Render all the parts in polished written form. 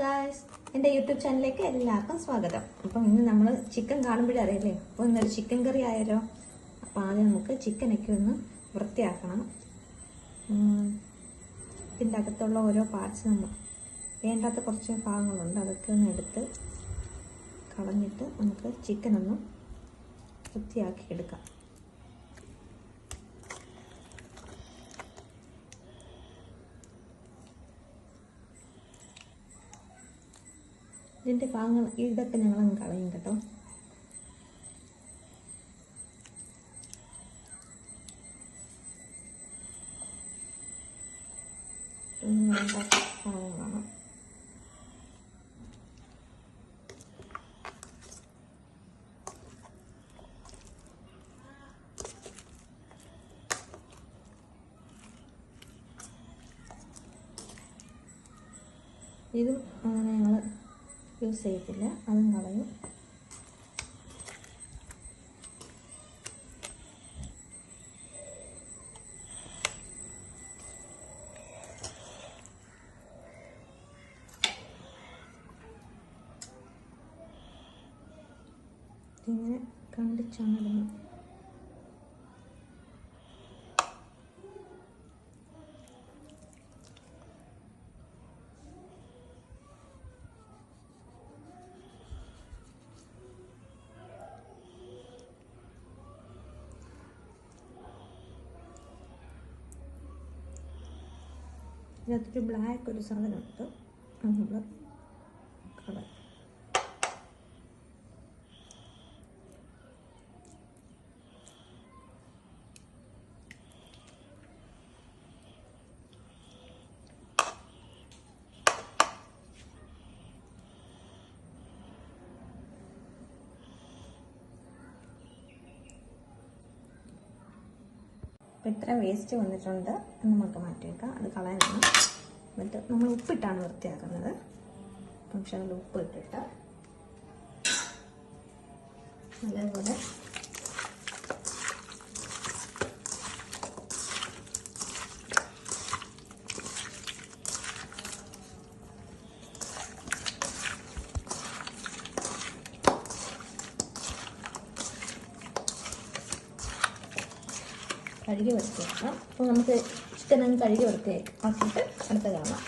Guys, എൻ്റെ YouTube ചാനലിലേക്ക് എല്ലാവർക്കും സ്വാഗതം. അപ്പം ഇന്ന് നമ്മൾ ചിക്കൻ കാണുമ്പോഴേ അറിയില്ലേ, അപ്പോൾ ഇന്നൊരു ചിക്കൻ കറി ആയാലോ. അപ്പോൾ ആദ്യം നമുക്ക് ചിക്കനൊക്കെ ഒന്ന് വൃത്തിയാക്കണം. ഇതിൻ്റെ അകത്തുള്ള ഓരോ പാർട്സ് നമ്മൾ വേണ്ടാത്ത കുറച്ച് ഭാഗങ്ങളുണ്ട്, അതൊക്കെ ഒന്ന് എടുത്ത് കളഞ്ഞിട്ട് നമുക്ക് ചിക്കനൊന്ന് വൃത്തിയാക്കി എടുക്കാം. ഇതിൻ്റെ ഭാഗങ്ങൾ ഇതൊക്കെ ഞങ്ങളങ്ങ് കളയും കേട്ടോ. ഭാഗങ്ങളാണ്. ഇതും അങ്ങനെ ഞങ്ങൾ യൂസ് ചെയ്യത്തില്ല, അതും കളയും. ഇങ്ങനെ കണ്ടിച്ചാണ് ഇതിനകത്തൊരു ബ്ലാക്ക് ഒരു സാധനമുണ്ട്, നമ്മൾ കളർ. അപ്പോൾ ഇത്ര വേസ്റ്റ് വന്നിട്ടുണ്ട്, നമുക്ക് മാറ്റി വെക്കാം. അത് കളയാനാണ്. എന്നിട്ട് നമ്മൾ ഉപ്പിട്ടാണ് വൃത്തിയാക്കുന്നത്. പക്ഷെ അതിൽ ഉപ്പ് ഇട്ടിട്ട് അതേപോലെ കഴുകി വൃത്തിയാക്കാം. അപ്പോൾ നമുക്ക് ചിക്കൻ അങ്ങ് കഴുകി വൃത്തിയാക്കിയിട്ട് അടുത്ത കാണാം.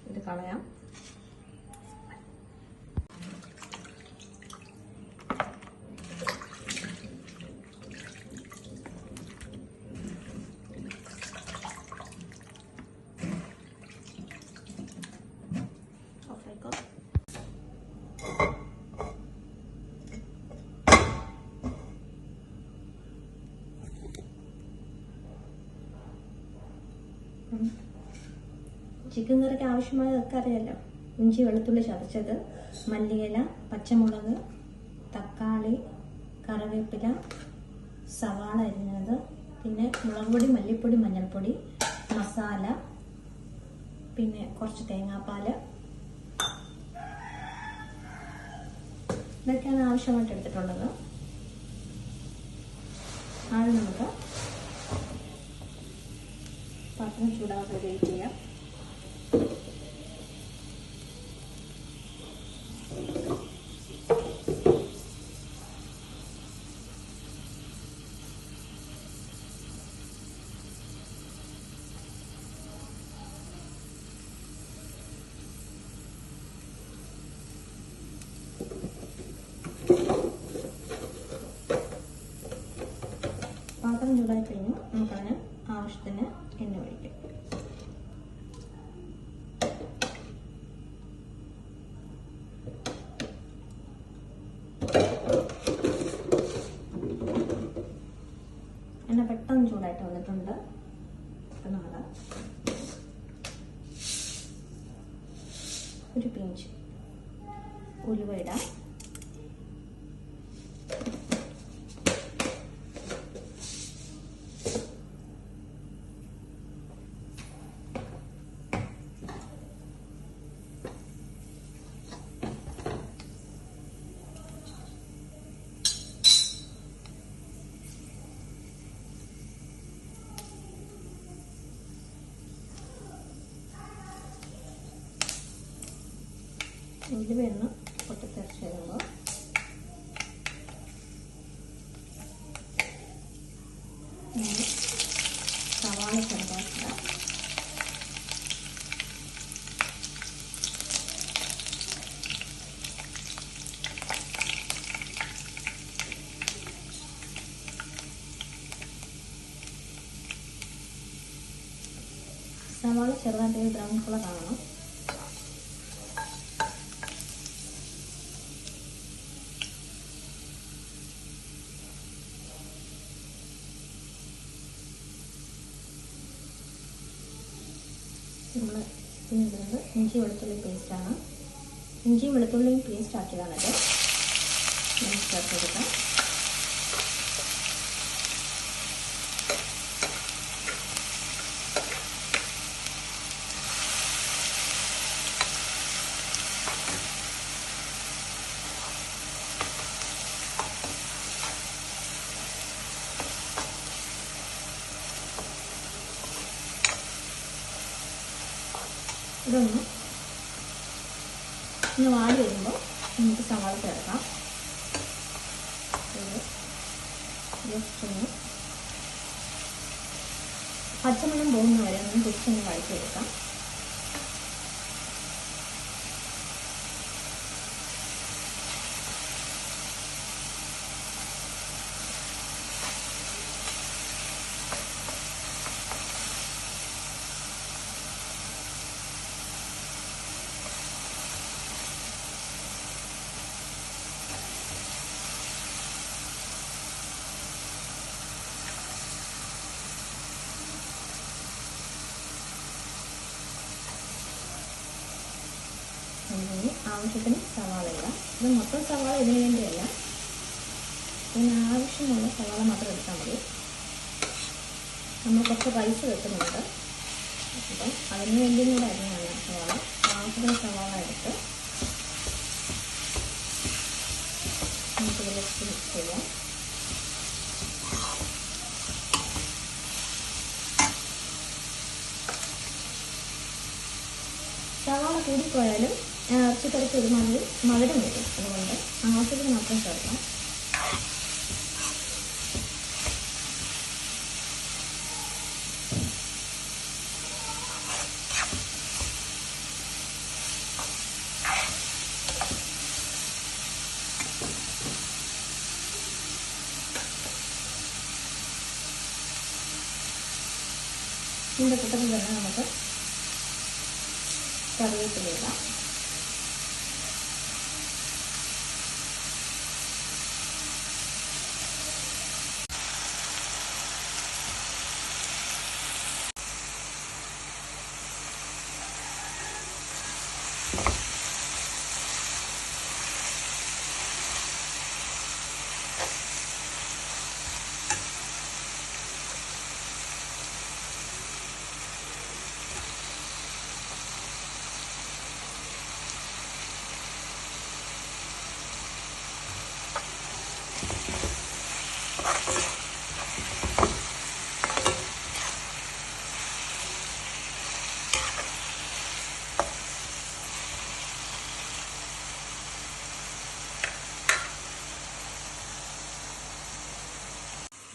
ഇത് കളയാം. ചിക്കൻ കറിക്ക് ആവശ്യമായതൊക്കെ അറിയാലോ. ഇഞ്ചി വെളുത്തുള്ളി ചതച്ചത്, മല്ലിയില, പച്ചമുളക്, തക്കാളി, കറിവേപ്പില, സവാള അരിഞ്ഞത്, പിന്നെ മുളക് പൊടി, മല്ലിപ്പൊടി, മഞ്ഞൾപ്പൊടി, മസാല, പിന്നെ കുറച്ച് തേങ്ങാപ്പാൽ, ഇതൊക്കെയാണ് ആവശ്യമായിട്ട് എടുത്തിട്ടുള്ളത്. ആദ്യം നമുക്ക് പാത്രം ചൂടാകാൻ വെയിറ്റ് ചെയ്യാം. പാത്രം ചൂടായി കഴിഞ്ഞു, നമുക്കതിന് ആവശ്യത്തിന് എണ്ണ ഒഴിക്കാം. എണ്ണ പെട്ടെന്ന് ചൂടായിട്ട് വന്നിട്ടുണ്ട്. അപ്പം നമ്മൾ ഒരു പിഞ്ച് ഉലുവ ഇടാം. ഉലുവയൊന്ന് പൊട്ടിത്തെറിച്ച് വരുമ്പോൾ സവാള ചെറുതാക്കിടാം. സവാള ചെറുതായിട്ട് ബ്രൗൺ കളർ ആവണം. നമ്മൾ ഇടുന്നത് ഇഞ്ചി വെളുത്തുള്ളി പേസ്റ്റാണ്. ഇഞ്ചിയും വെളുത്തുള്ളിയും പേസ്റ്റ് ആക്കിയതാണത്. നമുക്ക് ചേർത്ത് കൊടുക്കാം. ഇതൊന്ന് വാടി വരുമ്പോൾ നമുക്ക് സവാള ചേർക്കാം. ജസ്റ്റ് ഒന്ന് പച്ചമണം പോകുന്ന വരെ ഒന്ന് ജസ്റ്റ് ഒന്ന് വഴറ്റിയെടുക്കാം. ആവശ്യത്തിന് സവാള ഇടാം. ഇത് മൊത്തം സവാള ഇതിനു വേണ്ടിയല്ല, ഇതിന് ആവശ്യമുള്ള സവാള മാത്രം എടുത്താൽ മതി. നമ്മൾ കുറച്ച് റൈസ് വെക്കുന്നുണ്ട്, അപ്പം അതിന് വേണ്ടിയും കൂടെ അരിഞ്ഞാണ് സവാള. ആവശ്യത്തിന് സവാള എടുത്ത് നമുക്കിതിൽ മിക്സ് ചെയ്യാം. സവാള കൂടിപ്പോയാലും ഇറച്ചിക്കറിക്ക് ഒരുമാതിരി മധുരം വരും. അതുകൊണ്ട് ആവശ്യത്തിന് മാത്രം ചേർക്കാം. ഇതിൻ്റെ കൂട്ടത്തിൽ തന്നെ നമുക്ക് കറിവേപ്പില ഇടാം.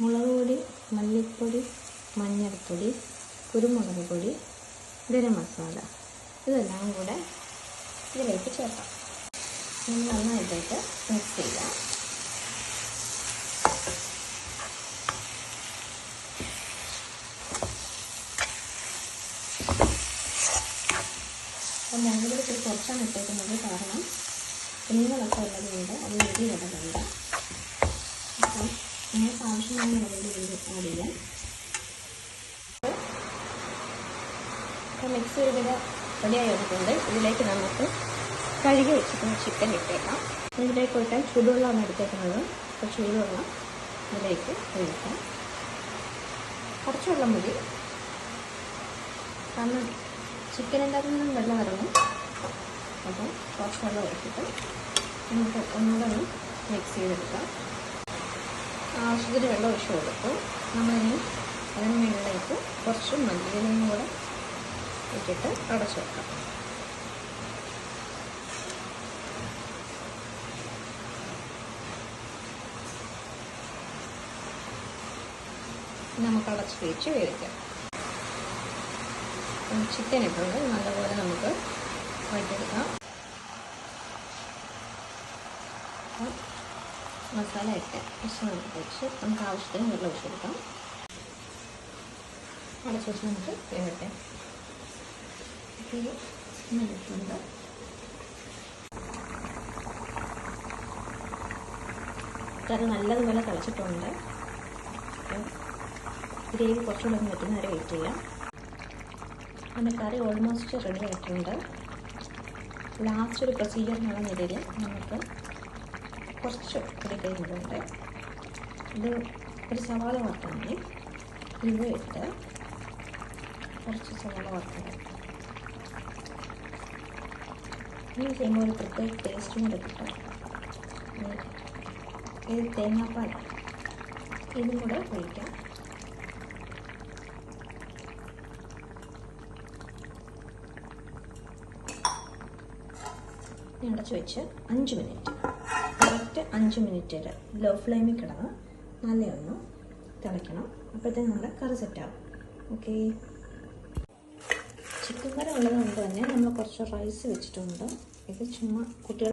മുളക് പൊടി, മല്ലിപ്പൊടി, മഞ്ഞൾപ്പൊടി, കുരുമുളക് പൊടി, ഗരം മസാല ഇതെല്ലാം കൂടെ ഇതിലേക്ക് ചേർക്കാം. നന്നായിട്ട് മിക്സ് ചെയ്യാം. അപ്പം മുളക് പൊടി കുറച്ചാണ് ഇട്ടേക്കുന്നത്, കാരണം കുഞ്ഞുങ്ങളൊക്കെ ഉള്ളതുകൊണ്ട് അത് എരി കിടക്കുന്നുണ്ട്. അപ്പം നിങ്ങൾക്ക് ആവശ്യമായ മുളക് പൊടി ആഡ് ചെയ്യാം. അപ്പോൾ മിക്സ് ചെയ്ത് റെഡിയായി വന്നിട്ടുണ്ട്. ഇതിലേക്ക് നമുക്ക് കഴുകി വെച്ചിട്ടുള്ള ചിക്കൻ ഇട്ടേക്കാം. ഇതിലേക്ക് ഇട്ടാൽ ചൂടുവെള്ളമാണ് എടുത്തേക്കുന്നത്. അപ്പോൾ ചൂടുവെള്ളം ഇതിലേക്ക് ഒഴിക്കാം. കുറച്ച് വെള്ളം മതി, കാരണം ചിക്കനിൻ്റെ അകത്ത് നിന്നും വെള്ളം ഇറങ്ങും. അപ്പോൾ കുറച്ച് വെള്ളം ഒഴിച്ചിട്ട് നമുക്ക് ഒന്നുകൂടെ ഒന്ന് മിക്സ് ചെയ്തെടുക്കാം. ആവശ്യത്തിന് വെള്ളം ഒഴിച്ച് കൊടുക്കും. നമ്മളിനി അതിന് മുകളിലേക്ക് കുറച്ച് മല്ലിയിലയും കൂടെ ഇട്ടിട്ട് അടച്ചു വെക്കാം. നമുക്ക് അടച്ച് വെച്ച് വേവിക്കാം. ചിക്കൻ ഇട്ടുണ്ട്, നല്ലപോലെ നമുക്ക് വഴറ്റിയെടുക്കാം. മസാല ഒക്കെ വെച്ച് നമുക്ക് ആവശ്യത്തിന് വെള്ളം ഒഴിച്ചെടുക്കാം. അടച്ച് വെച്ച് നമുക്ക് വേവട്ടെ. ഇട്ടുണ്ട് കറി നല്ലതുപോലെ തിളച്ചിട്ടുണ്ട്. ഗ്രേവി കുറച്ചുകൂടെ വെക്കുന്ന വരെ വെയിറ്റ് ചെയ്യാം. നമ്മുടെ കറി ഓൾമോസ്റ്റ് റെഡി ആയിട്ടുണ്ട്. ലാസ്റ്റ് ഒരു പ്രൊസീജിയർ എന്നുള്ള നിലയിൽ നമുക്ക് കുറച്ച് പൊടി കഴിയുന്നുണ്ട്. ഇത് ഒരു സവാള വറുത്താണ്. ഇത് ഇട്ട് കുറച്ച് സവാള വറുത്തത് ഇങ്ങനെ ചെയ്യുമ്പോൾ ഒരു പ്രത്യേക ടേസ്റ്റും കൂടെ കിട്ടും. ഇത് തേങ്ങാപ്പാൽ ഇതും കൂടെ ഒഴിക്കാം. അടച്ച് വെച്ച് 5 മിനിറ്റ്, കറക്റ്റ് 5 മിനിറ്റ് ലോ ഫ്ലെയിമിൽ കിടന്ന് നല്ലൊന്ന് തിളയ്ക്കണം. അപ്പോഴത്തേക്കും നമ്മുടെ കറി സെറ്റാവും. ഓക്കെ, ചിക്കൻ കറി ഉള്ളത് കൊണ്ട് തന്നെ നമ്മൾ കുറച്ച് റൈസ് വെച്ചിട്ടുണ്ട്. ഇത് ചുമ്മാ കുട്ടികൾ